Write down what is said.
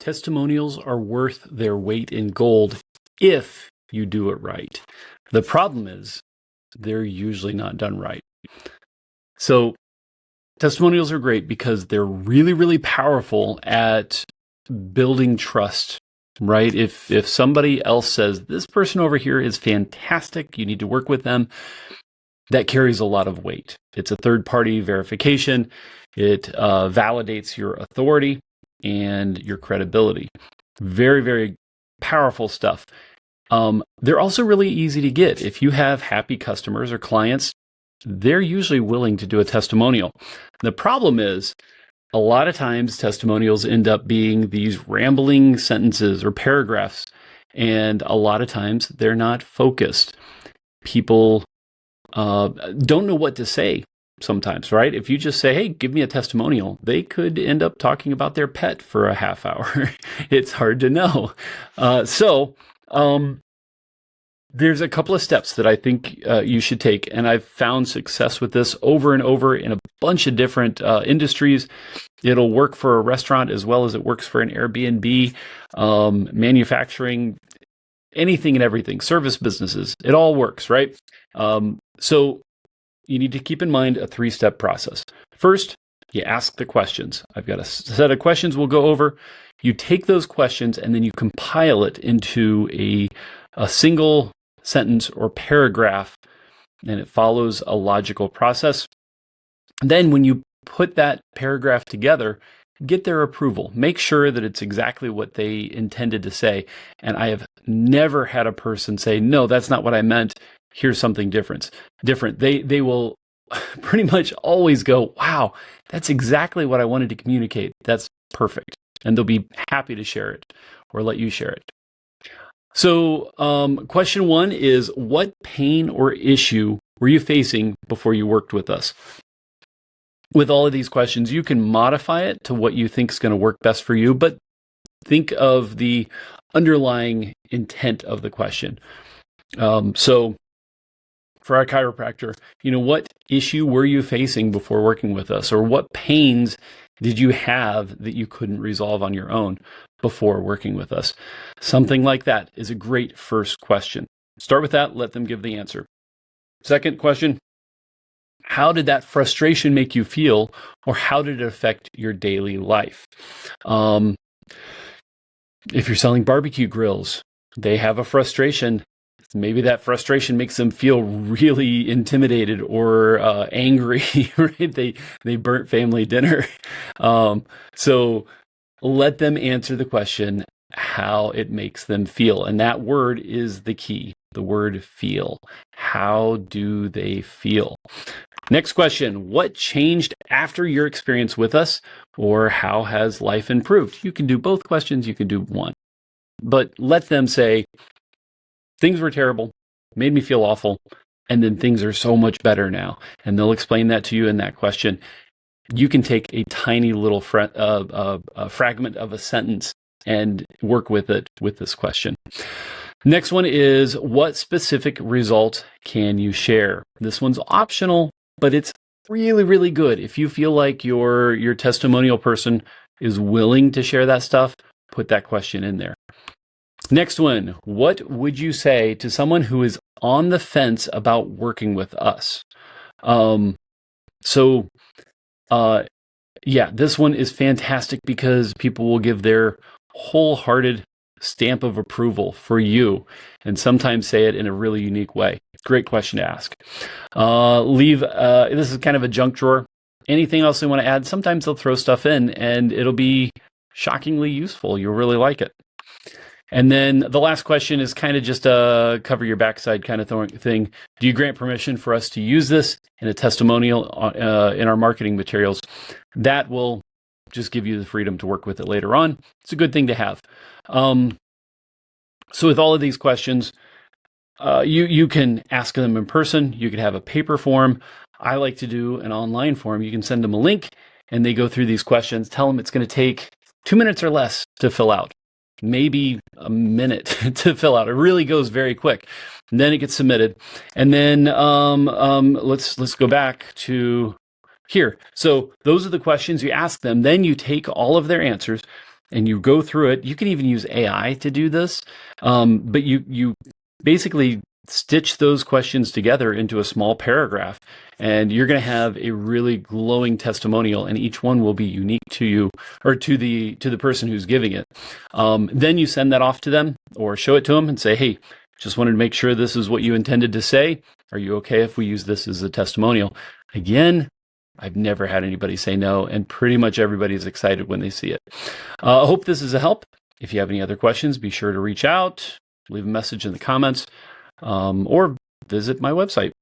Testimonials are worth their weight in gold if you do it right. The problem is they're usually not done right. So testimonials are great because they're really, really powerful at building trust, right? If somebody else says, this person over here is fantastic, you need to work with them, that carries a lot of weight. It's a third-party verification. It validates your authority and your credibility. Very, very powerful stuff. They're also really easy to get. If you have happy customers or clients, they're usually willing to do a testimonial. The problem is, a lot of times testimonials end up being these rambling sentences or paragraphs, and a lot of times they're not focused. People don't know what to say sometimes, right? If you just say, hey, give me a testimonial, they could end up talking about their pet for a half hour. It's hard to know. There's a couple of steps that I think you should take, and I've found success with this over and over in a bunch of different industries. It'll work for a restaurant as well as it works for an Airbnb, manufacturing, anything and everything, service businesses. It all works, right? So you need to keep in mind a three-step process. First, you ask the questions. I've got a set of questions we'll go over. You take those questions and then you compile it into a single sentence or paragraph, and it follows a logical process. Then when you put that paragraph together, get their approval. Make sure that it's exactly what they intended to say. And I have never had a person say, no, that's not what I meant. Here's something different. They will pretty much always go, wow, that's exactly what I wanted to communicate. That's perfect. And they'll be happy to share it or let you share it. So question one is, what pain or issue were you facing before you worked with us? With all of these questions, you can modify it to what you think is going to work best for you, but think of the underlying intent of the question. So for our chiropractor, what issue were you facing before working with us? Or what pains did you have that you couldn't resolve on your own before working with us? Something like that is a great first question. Start with that, let them give the answer. Second question, how did that frustration make you feel, or how did it affect your daily life? If you're selling barbecue grills, they have a frustration. Maybe that frustration makes them feel really intimidated or angry, right? They burnt family dinner. So let them answer the question, how it makes them feel. And that word is the key, the word feel. How do they feel? Next question, what changed after your experience with us, or how has life improved? You can do both questions, you can do one. But let them say, things were terrible, made me feel awful, and then things are so much better now. And they'll explain that to you in that question. You can take a tiny little fragment of a sentence and work with it with this question. Next one is, what specific result can you share? This one's optional, but it's really, really good. If you feel like your testimonial person is willing to share that stuff, put that question in there. Next one, what would you say to someone who is on the fence about working with us? This one is fantastic because people will give their wholehearted stamp of approval for you and sometimes say it in a really unique way. Great question to ask. This is kind of a junk drawer. Anything else they want to add? Sometimes they'll throw stuff in and it'll be shockingly useful. You'll really like it. And then the last question is kind of just a cover your backside kind of thing. Do you grant permission for us to use this in a testimonial in our marketing materials? That will just give you the freedom to work with it later on. It's a good thing to have. So with all of these questions, you can ask them in person. You could have a paper form. I like to do an online form. You can send them a link and they go through these questions. Tell them it's going to take 2 minutes or less to fill out. Maybe a minute to fill out. It really goes very quick. And then it gets submitted. And then let's go back to here. So those are the questions you ask them. Then you take all of their answers and you go through it. You can even use AI to do this, but you basically stitch those questions together into a small paragraph, and you're going to have a really glowing testimonial, and each one will be unique to you or to the person who's giving it. Then you send that off to them or show it to them and say, hey, just wanted to make sure this is what you intended to say. Are you okay if we use this as a testimonial? Again, I've never had anybody say no, and pretty much everybody's excited when they see it. I hope this is a help. If you have any other questions, be sure to reach out, leave a message in the comments, or visit my website.